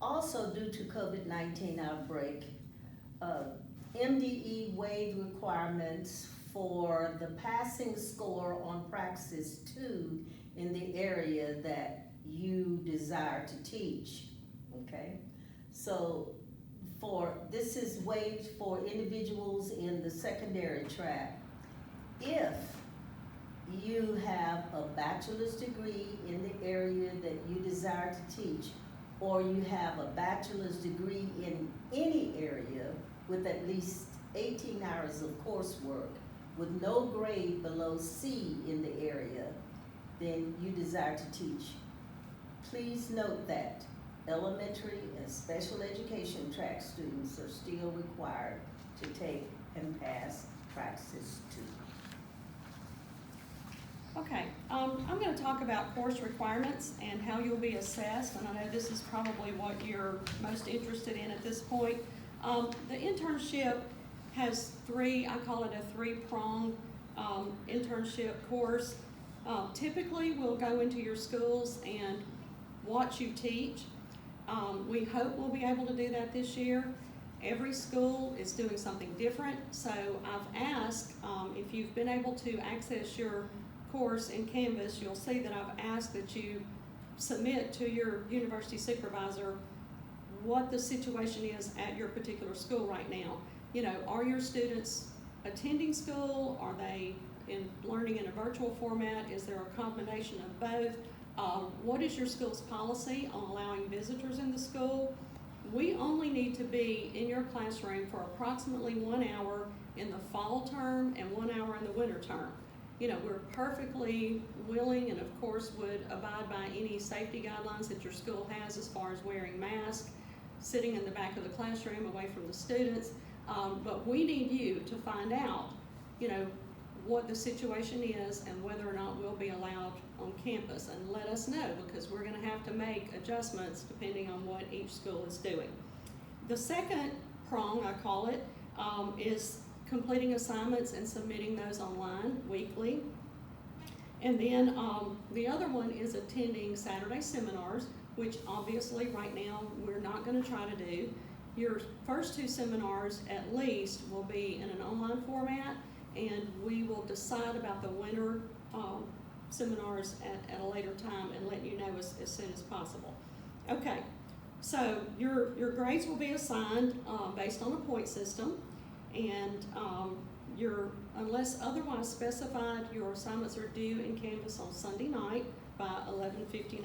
Also, due to COVID-19 outbreak, MDE waived requirements for the passing score on Praxis 2 in the area that you desire to teach, okay? So this is waived for individuals in the secondary track. If you have a bachelor's degree in the area that you desire to teach, or you have a bachelor's degree in any area with at least 18 hours of coursework with no grade below C in the area, then you desire to teach. Please note that elementary and special education track students are still required to take and pass Praxis 2. Okay, I'm going to talk about course requirements and how you'll be assessed, and I know this is probably what you're most interested in at this point. The internship has I call it a three-pronged internship course. Typically, we'll go into your schools and watch you teach. We hope we'll be able to do that this year. Every school is doing something different, so I've asked if you've been able to access your course in Canvas, you'll see that I've asked that you submit to your university supervisor what the situation is at your particular school right now. You know, are your students attending school? Are they learning in a virtual format? Is there a combination of both? What is your school's policy on allowing visitors in the school? We only need to be in your classroom for approximately 1 hour in the fall term and 1 hour in the winter term. You know, we're perfectly willing and of course would abide by any safety guidelines that your school has as far as wearing masks, sitting in the back of the classroom away from the students. But we need you to find out, you know, what the situation is and whether or not we'll be allowed on campus, and let us know, because we're going to have to make adjustments depending on what each school is doing. The second prong, I call it, is completing assignments and submitting those online weekly. And then the other one is attending Saturday seminars, which obviously right now we're not going to try to do. Your first 2 seminars at least will be in an online format, and we will decide about the winter seminars at a later time and let you know as soon as possible. Okay, so your grades will be assigned based on a point system, and unless otherwise specified, your assignments are due in Canvas on Sunday night by 11:59,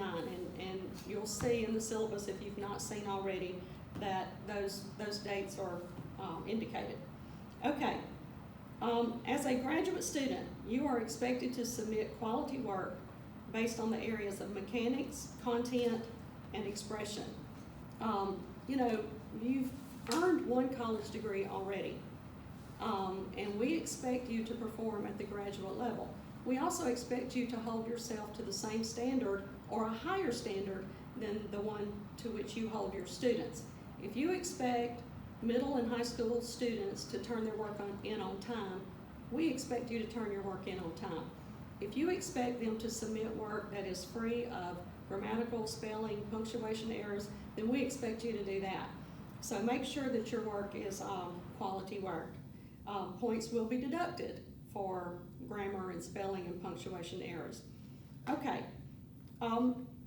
and you'll see in the syllabus, if you've not seen already, that those dates are indicated. Okay. As a graduate student, you are expected to submit quality work based on the areas of mechanics, content, and expression. You know, you've earned 1 college degree already, and we expect you to perform at the graduate level. We also expect you to hold yourself to the same standard or a higher standard than the one to which you hold your students. If you expect middle and high school students to turn their work in on time, we expect you to turn your work in on time. If you expect them to submit work that is free of grammatical, spelling, punctuation errors, then we expect you to do that. So make sure that your work is quality work. Points will be deducted for grammar and spelling and punctuation errors. Okay,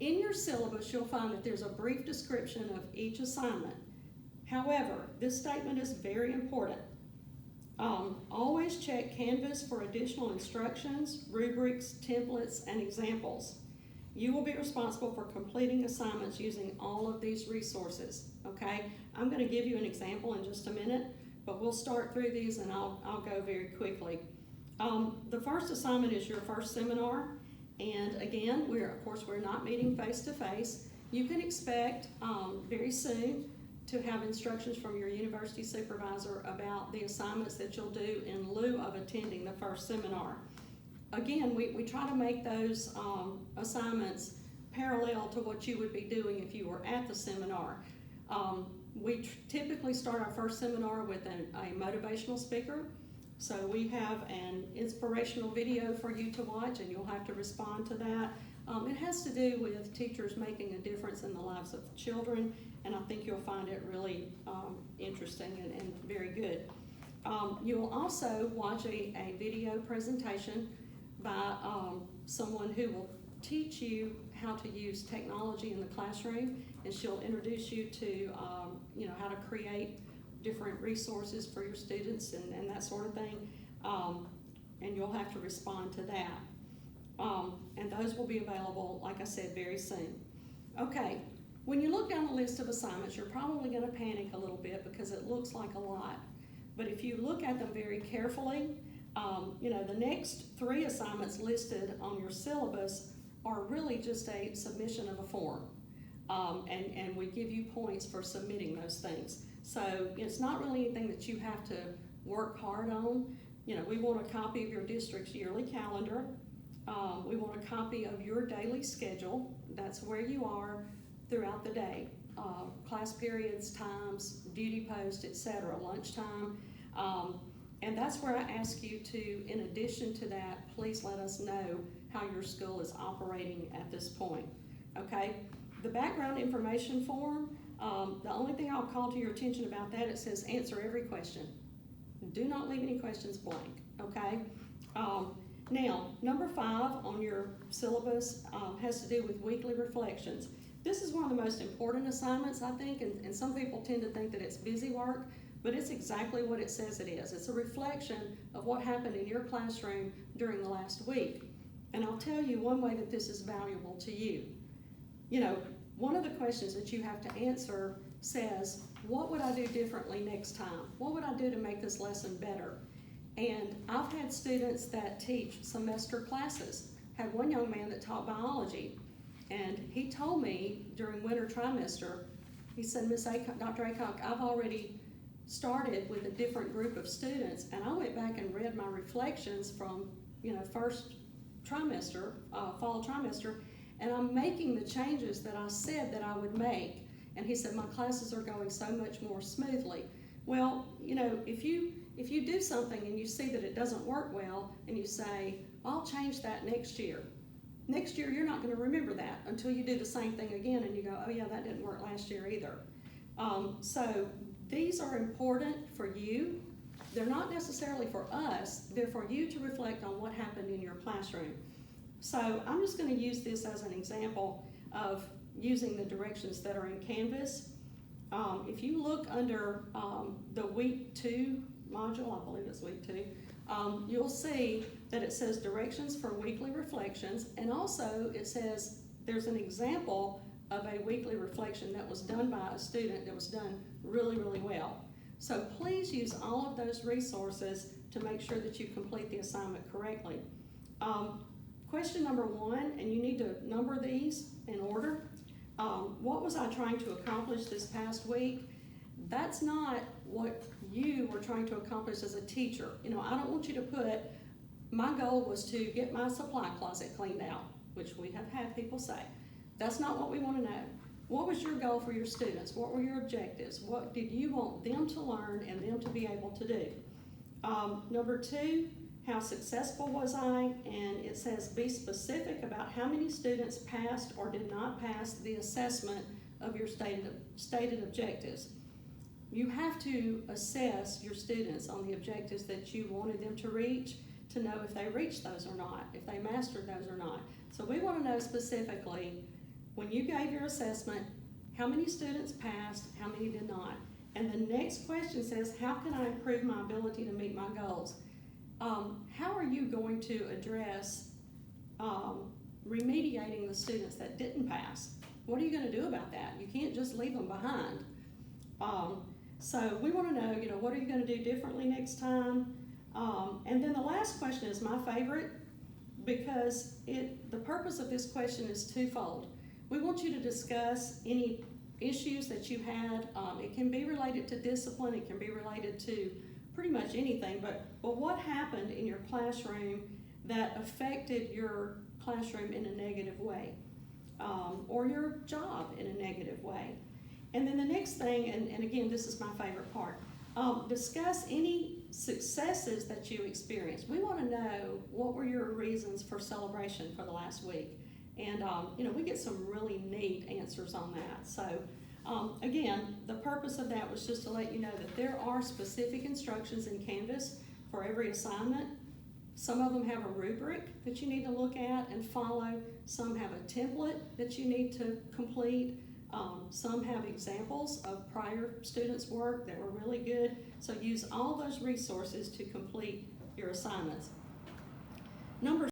in your syllabus you'll find that there's a brief description of each assignment. However, this statement is very important. Always check Canvas for additional instructions, rubrics, templates, and examples. You will be responsible for completing assignments using all of these resources, okay? I'm going to give you an example in just a minute, but we'll start through these and I'll go very quickly. The first assignment is your first seminar, and again, we're not meeting face-to-face. You can expect very soon to have instructions from your university supervisor about the assignments that you'll do in lieu of attending the first seminar. Again, we try to make those assignments parallel to what you would be doing if you were at the seminar. We typically start our first seminar with a motivational speaker. So we have an inspirational video for you to watch, and you'll have to respond to that. It has to do with teachers making a difference in the lives of children, and I think you'll find it really interesting and very good. You will also watch a video presentation by someone who will teach you how to use technology in the classroom, and she'll introduce you to how to create different resources for your students and that sort of thing, and you'll have to respond to that. And those will be available, like I said, very soon. Okay, when you look down the list of assignments, you're probably going to panic a little bit because it looks like a lot. But if you look at them very carefully, the next 3 assignments listed on your syllabus are really just a submission of a form. And we give you points for submitting those things. So it's not really anything that you have to work hard on. We want a copy of your district's yearly calendar. We want a copy of your daily schedule. That's where you are throughout the day. Class periods, times, duty post, etc., lunchtime. And that's where I ask you to, in addition to that, please let us know how your school is operating at this point. Okay? The background information form, the only thing I'll call to your attention about that, it says answer every question. Do not leave any questions blank, okay? Now, number 5 on your syllabus has to do with weekly reflections. This is one of the most important assignments, I think, and some people tend to think that it's busy work, but it's exactly what it says it is. It's a reflection of what happened in your classroom during the last week. And I'll tell you one way that this is valuable to you. One of the questions that you have to answer says, what would I do differently next time? What would I do to make this lesson better? And I've had students that teach semester classes. Had one young man that taught biology, and he told me during winter trimester, he said, Dr. Aycock, I've already started with a different group of students, and I went back and read my reflections from first trimester, fall trimester, and I'm making the changes that I said that I would make. And he said, my classes are going so much more smoothly. Well, if you do something and you see that it doesn't work well, and you say, I'll change that next year. Next year, you're not going to remember that until you do the same thing again and you go, oh yeah, that didn't work last year either. So these are important for you. They're not necessarily for us, they're for you to reflect on what happened in your classroom. So I'm just going to use this as an example of using the directions that are in Canvas. If you look under the week 2 module, I believe it's week 2, you'll see that it says directions for weekly reflections, and also it says there's an example of a weekly reflection that was done by a student that was done really, really well. So please use all of those resources to make sure that you complete the assignment correctly. Question number 1, and you need to number these in order. What was I trying to accomplish this past week? That's not what you were trying to accomplish as a teacher. I don't want you to put, my goal was to get my supply closet cleaned out, which we have had people say. That's not what we want to know. What was your goal for your students? What were your objectives? What did you want them to learn and them to be able to do? Number 2, how successful was I? And it says be specific about how many students passed or did not pass the assessment of your stated objectives. You have to assess your students on the objectives that you wanted them to reach to know if they reached those or not, if they mastered those or not. So we want to know specifically, when you gave your assessment, how many students passed, how many did not. And the next question says, how can I improve my ability to meet my goals? How are you going to address remediating the students that didn't pass? What are you going to do about that? You can't just leave them behind. So we want to know, what are you going to do differently next time? And then the last question is my favorite, because the purpose of this question is twofold. We want you to discuss any issues that you had. It can be related to discipline, it can be related to pretty much anything, but what happened in your classroom that affected your classroom in a negative way, or your job in a negative way. And then the next thing, and again, this is my favorite part, discuss any successes that you experienced. We want to know what were your reasons for celebration for the last week. And we get some really neat answers on that. So Again, the purpose of that was just to let you know that there are specific instructions in Canvas for every assignment. Some of them have a rubric that you need to look at and follow. Some have a template that you need to complete. Some have examples of prior students' work that were really good. So use all those resources to complete your assignments. Number